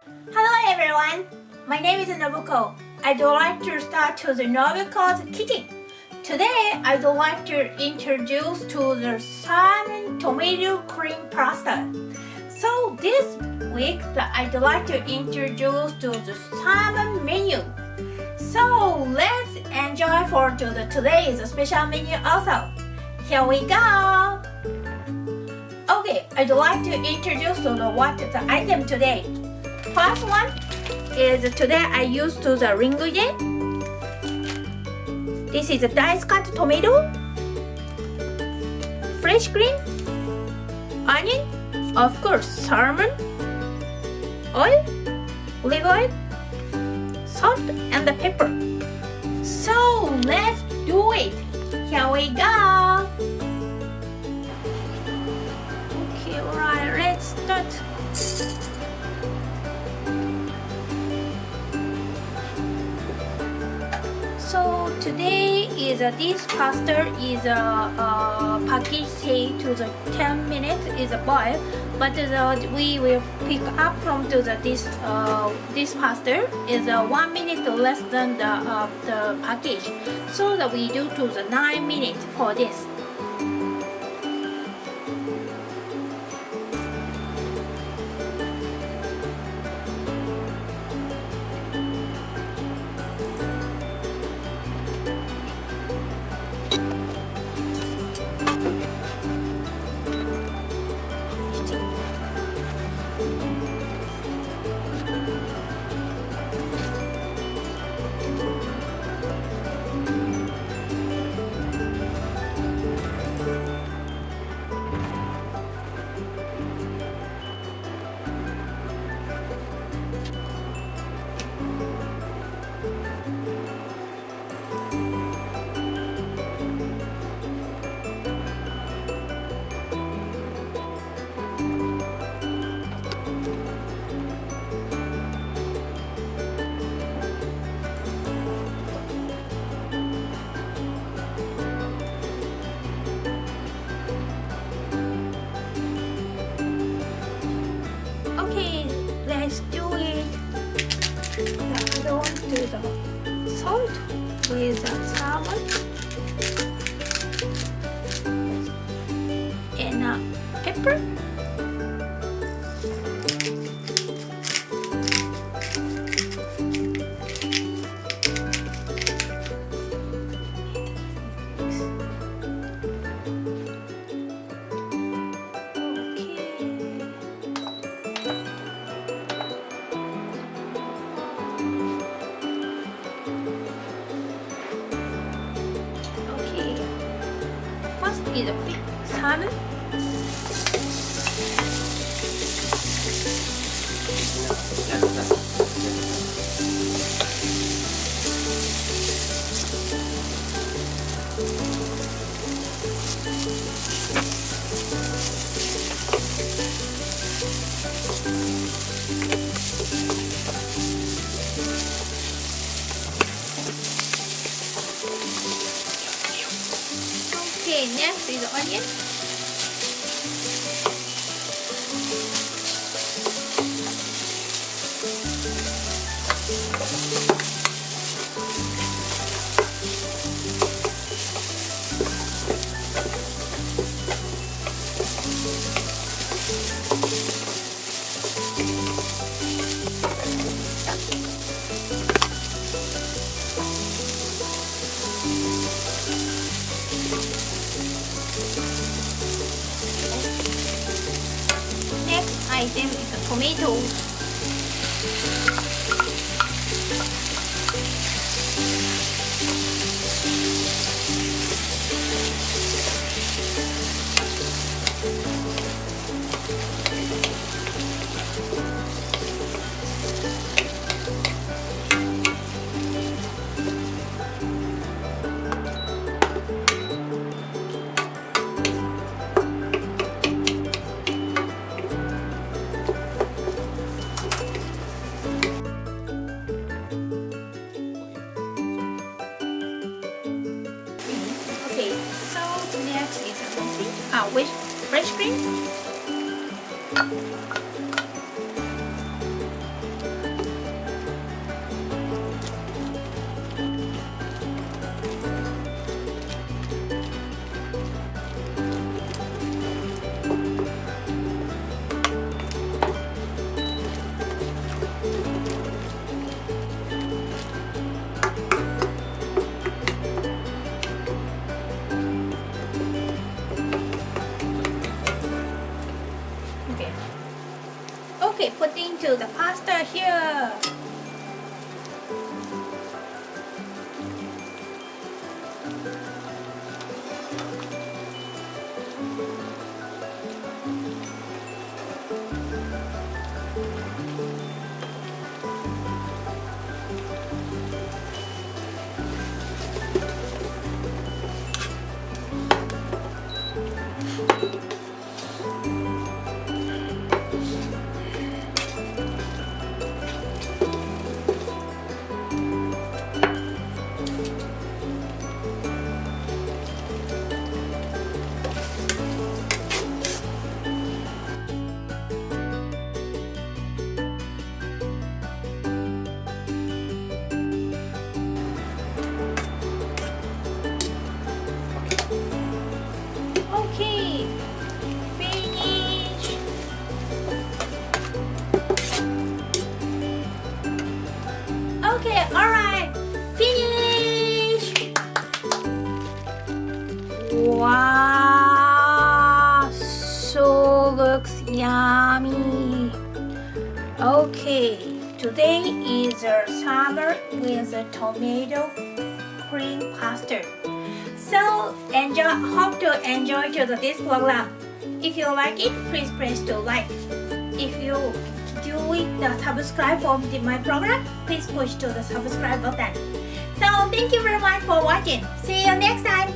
Hello everyone, my name is Nobuko. I'd like to start to the Nobuko's kitchen. Today I'd like to introduce to the Salmon Tomato Cream Pasta. So this week I'd like to introduce to the salmon menu. So let's enjoy for today's special menu also. Here we go. Okay, I'd like to introduce to what the item today. First one is today I use to the linguine. This is a diced cut tomato, fresh green, onion, of course salmon, oil, olive oil, salt and the pepper. So let's do it. Here we go. Okay, right, let's start. So today is this pasta is package say to the 10 minutes is a boil, but we will pick up from to this pasta is 1 minute less than the package, so that we do to the 9 minutes for this. Let's do it. Add on to the salt with the salmon and pepper. Is the salmon. Okay, next is the onion. Item is the tomatoes. With fresh cream. Okay, putting to the pasta here. Okay, finish. Okay, alright, finish. Wow, so looks yummy. Okay, today is a summer with a tomato cream pasta. So hope to enjoy this program. If you like it, please press to like. If you do the subscribe for my program, please push to the subscribe button. So thank you very much for watching. See you next time.